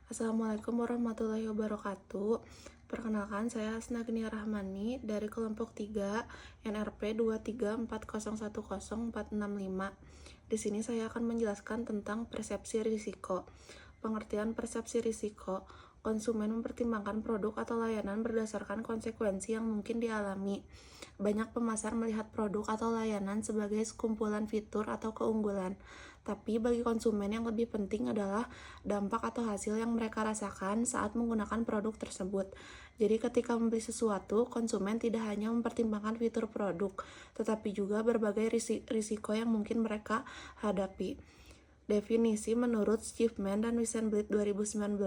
Assalamualaikum warahmatullahi wabarakatuh. Perkenalkan, saya Hasna Genia Rahmani dari kelompok 3 NRP 234010465. Di sini saya akan menjelaskan tentang persepsi risiko. Pengertian persepsi risiko: konsumen mempertimbangkan produk atau layanan berdasarkan konsekuensi yang mungkin dialami. Banyak pemasar melihat produk atau layanan sebagai sekumpulan fitur atau keunggulan, tapi bagi konsumen yang lebih penting adalah dampak atau hasil yang mereka rasakan saat menggunakan produk tersebut. Jadi ketika membeli sesuatu, konsumen tidak hanya mempertimbangkan fitur produk, tetapi juga berbagai risiko yang mungkin mereka hadapi. Definisi menurut Schiffman dan Wiesenblit 2019,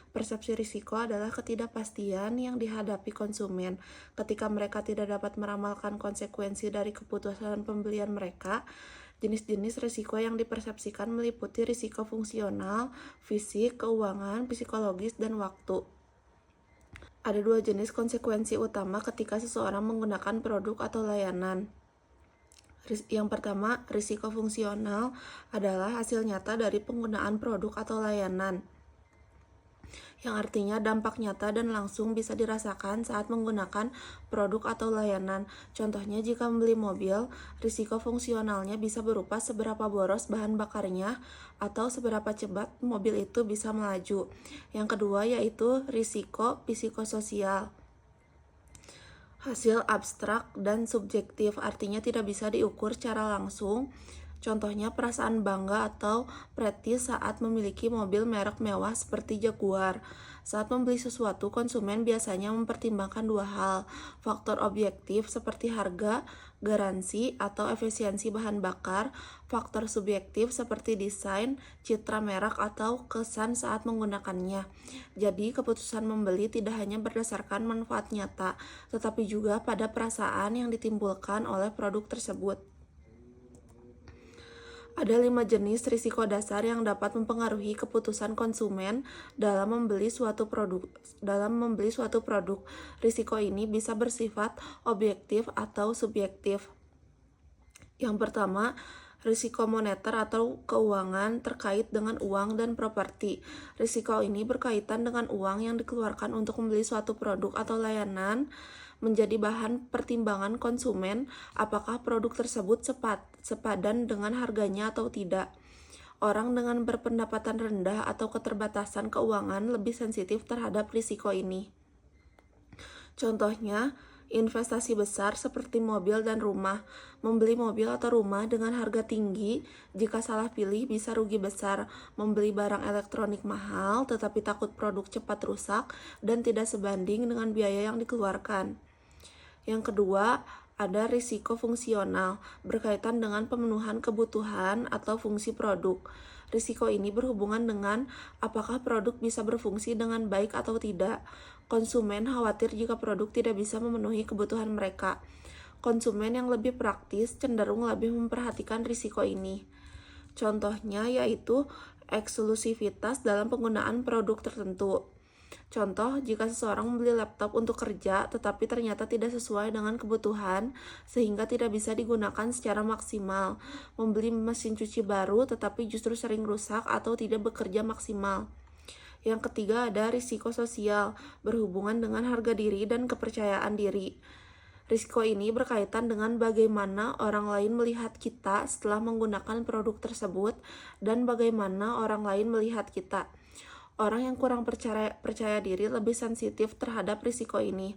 persepsi risiko adalah ketidakpastian yang dihadapi konsumen ketika mereka tidak dapat meramalkan konsekuensi dari keputusan pembelian mereka. Jenis-jenis risiko yang dipersepsikan meliputi risiko fungsional, fisik, keuangan, psikologis, dan waktu. Ada dua jenis konsekuensi utama ketika seseorang menggunakan produk atau layanan. Yang pertama, risiko fungsional adalah hasil nyata dari penggunaan produk atau layanan, yang artinya dampak nyata dan langsung bisa dirasakan saat menggunakan produk atau layanan. Contohnya, jika membeli mobil, risiko fungsionalnya bisa berupa seberapa boros bahan bakarnya atau seberapa cepat mobil itu bisa melaju. Yang kedua yaitu risiko psikososial. Hasil abstrak dan subjektif, artinya tidak bisa diukur secara langsung. Contohnya perasaan bangga atau prestis saat memiliki mobil merek mewah seperti Jaguar. Saat membeli sesuatu, konsumen biasanya mempertimbangkan dua hal: faktor objektif seperti harga, garansi, atau efisiensi bahan bakar, faktor subjektif seperti desain, citra merek, atau kesan saat menggunakannya. Jadi, keputusan membeli tidak hanya berdasarkan manfaat nyata, tetapi juga pada perasaan yang ditimbulkan oleh produk tersebut. Ada 5 jenis risiko dasar yang dapat mempengaruhi keputusan konsumen dalam membeli suatu produk. Risiko ini bisa bersifat objektif atau subjektif. Yang pertama, risiko moneter atau keuangan terkait dengan uang dan properti. Risiko ini berkaitan dengan uang yang dikeluarkan untuk membeli suatu produk atau layanan, menjadi bahan pertimbangan konsumen apakah produk tersebut sepadan dengan harganya atau tidak. Orang dengan berpendapatan rendah atau keterbatasan keuangan lebih sensitif terhadap risiko ini. Contohnya, investasi besar seperti mobil dan rumah. Membeli mobil atau rumah dengan harga tinggi, jika salah pilih bisa rugi besar. Membeli barang elektronik mahal tetapi takut produk cepat rusak dan tidak sebanding dengan biaya yang dikeluarkan. Yang kedua, ada risiko fungsional, berkaitan dengan pemenuhan kebutuhan atau fungsi produk. Risiko ini berhubungan dengan apakah produk bisa berfungsi dengan baik atau tidak. Konsumen khawatir jika produk tidak bisa memenuhi kebutuhan mereka. Konsumen yang lebih praktis cenderung lebih memperhatikan risiko ini. Contohnya yaitu eksklusivitas dalam penggunaan produk tertentu. Contoh, jika seseorang membeli laptop untuk kerja tetapi ternyata tidak sesuai dengan kebutuhan sehingga tidak bisa digunakan secara maksimal. Membeli mesin cuci baru tetapi justru sering rusak atau tidak bekerja maksimal. Yang ketiga ada risiko sosial, berhubungan dengan harga diri dan kepercayaan diri. Risiko ini berkaitan dengan bagaimana orang lain melihat kita setelah menggunakan produk tersebut dan bagaimana orang lain melihat kita. Orang yang kurang percaya diri lebih sensitif terhadap risiko ini.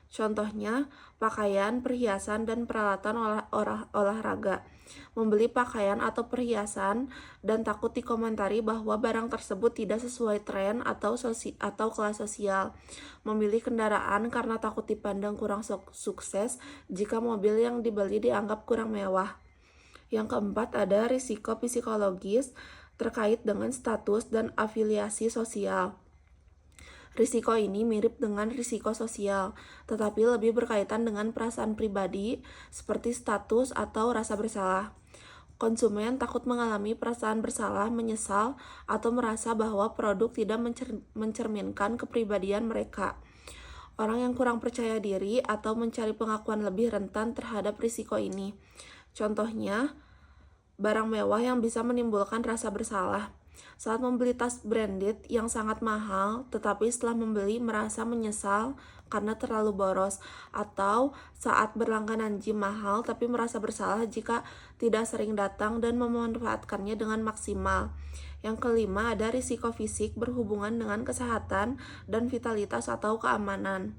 Contohnya, pakaian, perhiasan, dan peralatan olahraga. Membeli pakaian atau perhiasan dan takut dikomentari bahwa barang tersebut tidak sesuai tren atau kelas sosial. Memilih kendaraan karena takut dipandang kurang sukses jika mobil yang dibeli dianggap kurang mewah. Yang keempat ada risiko psikologis terkait dengan status dan afiliasi sosial. Risiko ini mirip dengan risiko sosial, tetapi lebih berkaitan dengan perasaan pribadi seperti status atau rasa bersalah. Konsumen takut mengalami perasaan bersalah, menyesal, atau merasa bahwa produk tidak mencerminkan kepribadian mereka. Orang yang kurang percaya diri atau mencari pengakuan lebih rentan terhadap risiko ini. Contohnya, barang mewah yang bisa menimbulkan rasa bersalah. Saat membeli tas branded yang sangat mahal, tetapi setelah membeli merasa menyesal karena terlalu boros, atau saat berlangganan gym mahal tapi merasa bersalah jika tidak sering datang dan memanfaatkannya dengan maksimal. Yang kelima, ada risiko fisik berhubungan dengan kesehatan dan vitalitas atau keamanan.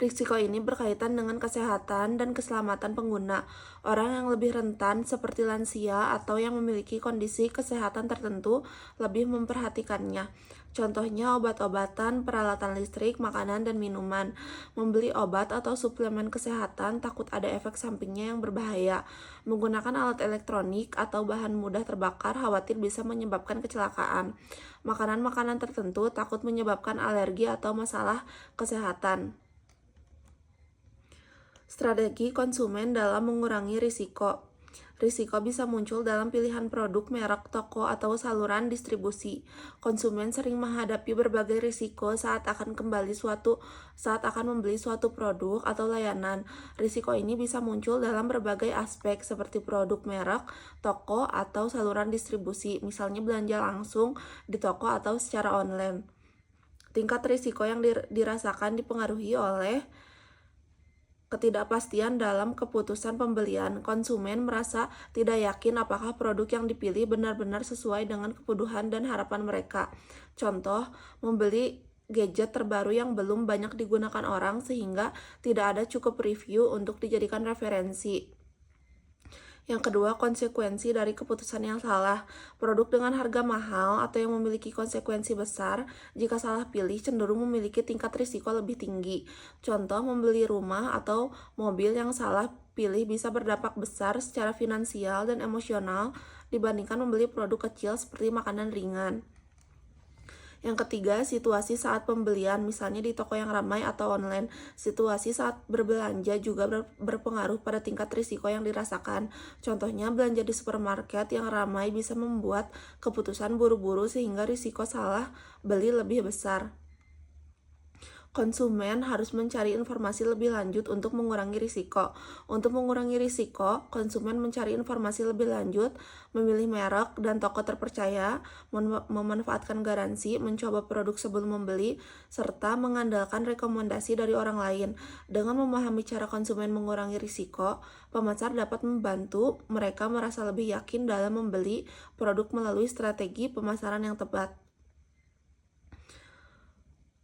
Risiko ini berkaitan dengan kesehatan dan keselamatan pengguna. Orang yang lebih rentan seperti lansia atau yang memiliki kondisi kesehatan tertentu lebih memperhatikannya. Contohnya obat-obatan, peralatan listrik, makanan, dan minuman. Membeli obat atau suplemen kesehatan takut ada efek sampingnya yang berbahaya. Menggunakan alat elektronik atau bahan mudah terbakar khawatir bisa menyebabkan kecelakaan. Makanan-makanan tertentu takut menyebabkan alergi atau masalah kesehatan. Strategi konsumen dalam mengurangi risiko. Risiko bisa muncul dalam pilihan produk, merek, toko, atau saluran distribusi. Konsumen sering menghadapi berbagai risiko saat akan membeli suatu produk atau layanan. Risiko ini bisa muncul dalam berbagai aspek seperti produk, merek, toko, atau saluran distribusi, misalnya belanja langsung di toko atau secara online. Tingkat risiko yang dirasakan dipengaruhi oleh ketidakpastian dalam keputusan pembelian. Konsumen merasa tidak yakin apakah produk yang dipilih benar-benar sesuai dengan kebutuhan dan harapan mereka. Contoh, membeli gadget terbaru yang belum banyak digunakan orang sehingga tidak ada cukup review untuk dijadikan referensi. Yang kedua, konsekuensi dari keputusan yang salah. Produk dengan harga mahal atau yang memiliki konsekuensi besar jika salah pilih cenderung memiliki tingkat risiko lebih tinggi. Contoh, membeli rumah atau mobil yang salah pilih bisa berdampak besar secara finansial dan emosional dibandingkan membeli produk kecil seperti makanan ringan. Yang ketiga, situasi saat pembelian, misalnya di toko yang ramai atau online. Situasi saat berbelanja juga berpengaruh pada tingkat risiko yang dirasakan. Contohnya, belanja di supermarket yang ramai bisa membuat keputusan buru-buru sehingga risiko salah beli lebih besar. Konsumen harus mencari informasi lebih lanjut untuk mengurangi risiko. Untuk mengurangi risiko, konsumen mencari informasi lebih lanjut, memilih merek dan toko terpercaya, memanfaatkan garansi, mencoba produk sebelum membeli, serta mengandalkan rekomendasi dari orang lain. Dengan memahami cara konsumen mengurangi risiko, pemasar dapat membantu mereka merasa lebih yakin dalam membeli produk melalui strategi pemasaran yang tepat.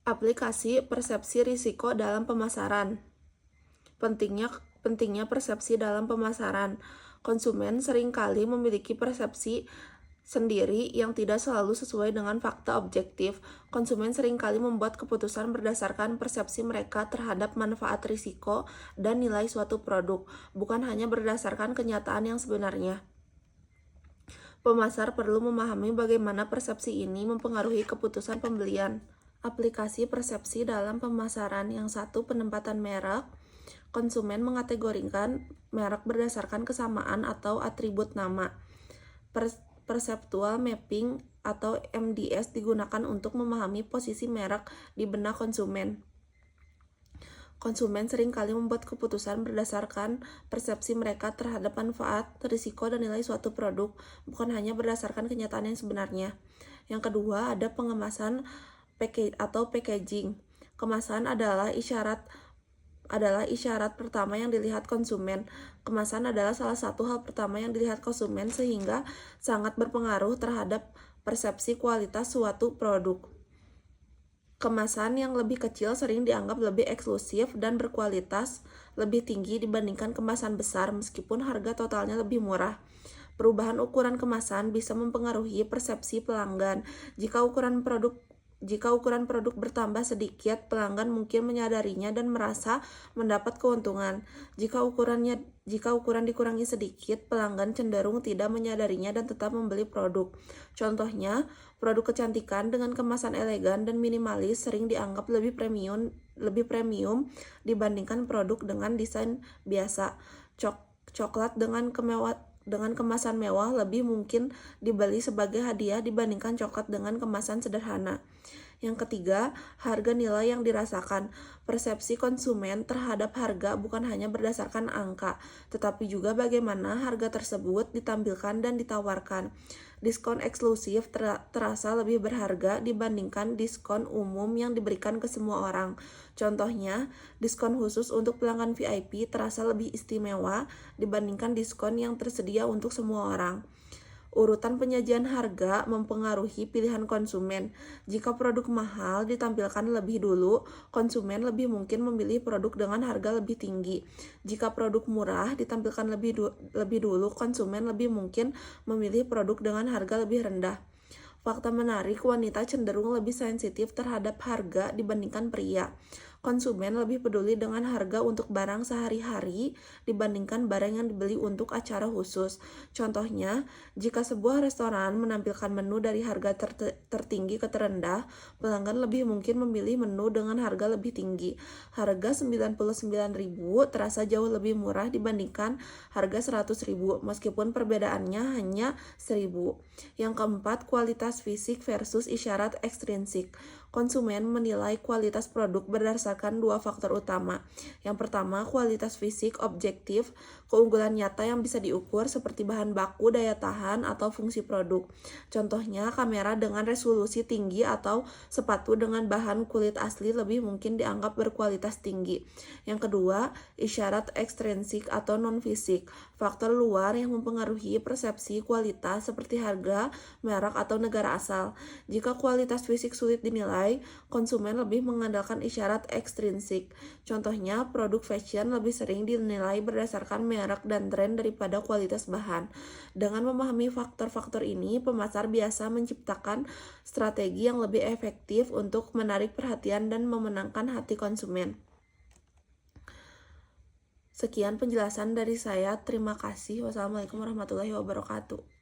Aplikasi persepsi risiko dalam pemasaran. Pentingnya persepsi dalam pemasaran. Konsumen seringkali memiliki persepsi sendiri yang tidak selalu sesuai dengan fakta objektif. Konsumen seringkali membuat keputusan berdasarkan persepsi mereka terhadap manfaat, risiko, dan nilai suatu produk, bukan hanya berdasarkan kenyataan yang sebenarnya. Pemasar perlu memahami bagaimana persepsi ini mempengaruhi keputusan pembelian. Aplikasi persepsi dalam pemasaran. Yang satu, penempatan merek. Konsumen mengategorikan merek berdasarkan kesamaan atau atribut nama. Perceptual mapping atau MDS digunakan untuk memahami posisi merek di benak konsumen. Konsumen seringkali membuat keputusan berdasarkan persepsi mereka terhadap manfaat, risiko, dan nilai suatu produk, bukan hanya berdasarkan kenyataan yang sebenarnya. Yang kedua, ada pengemasan atau packaging. Kemasan adalah isyarat pertama yang dilihat konsumen. Kemasan adalah salah satu hal pertama yang dilihat konsumen sehingga sangat berpengaruh terhadap persepsi kualitas suatu produk. Kemasan yang lebih kecil sering dianggap lebih eksklusif dan berkualitas lebih tinggi dibandingkan kemasan besar meskipun harga totalnya lebih murah. Perubahan ukuran kemasan bisa mempengaruhi persepsi pelanggan. Jika ukuran produk bertambah sedikit, pelanggan mungkin menyadarinya dan merasa mendapat keuntungan. Jika ukuran dikurangi sedikit, pelanggan cenderung tidak menyadarinya dan tetap membeli produk. Contohnya, produk kecantikan dengan kemasan elegan dan minimalis sering dianggap lebih premium dibandingkan produk dengan desain biasa. Coklat dengan kemasan mewah lebih mungkin dibeli sebagai hadiah dibandingkan coklat dengan kemasan sederhana. Yang ketiga, harga nilai yang dirasakan. Persepsi konsumen terhadap harga bukan hanya berdasarkan angka, tetapi juga bagaimana harga tersebut ditampilkan dan ditawarkan. Diskon eksklusif terasa lebih berharga dibandingkan diskon umum yang diberikan ke semua orang. Contohnya, diskon khusus untuk pelanggan VIP terasa lebih istimewa dibandingkan diskon yang tersedia untuk semua orang. Urutan penyajian harga mempengaruhi pilihan konsumen. Jika produk mahal ditampilkan lebih dulu, konsumen lebih mungkin memilih produk dengan harga lebih tinggi. Jika produk murah ditampilkan lebih dulu, konsumen lebih mungkin memilih produk dengan harga lebih rendah. Fakta menarik, wanita cenderung lebih sensitif terhadap harga dibandingkan pria. Konsumen lebih peduli dengan harga untuk barang sehari-hari dibandingkan barang yang dibeli untuk acara khusus. Contohnya, jika sebuah restoran menampilkan menu dari harga tertinggi ke terendah, pelanggan lebih mungkin memilih menu dengan harga lebih tinggi. Harga 99.000 terasa jauh lebih murah dibandingkan harga 100.000, meskipun perbedaannya hanya 1.000. Yang keempat, kualitas fisik versus isyarat ekstrinsik. Konsumen menilai kualitas produk berdasarkan dua faktor utama. Yang pertama, kualitas fisik objektif, keunggulan nyata yang bisa diukur seperti bahan baku, daya tahan, atau fungsi produk. Contohnya, kamera dengan resolusi tinggi atau sepatu dengan bahan kulit asli lebih mungkin dianggap berkualitas tinggi. Yang kedua, isyarat ekstrinsik atau non-fisik, faktor luar yang mempengaruhi persepsi kualitas seperti harga, merek, atau negara asal. Jika kualitas fisik sulit dinilai, konsumen lebih mengandalkan isyarat ekstrinsik. Contohnya, produk fashion lebih sering dinilai berdasarkan merek dan tren daripada kualitas bahan. Dengan memahami faktor-faktor ini, pemasar biasa menciptakan strategi yang lebih efektif untuk menarik perhatian dan memenangkan hati konsumen. Sekian penjelasan dari saya. Terima kasih. Wassalamualaikum warahmatullahi wabarakatuh.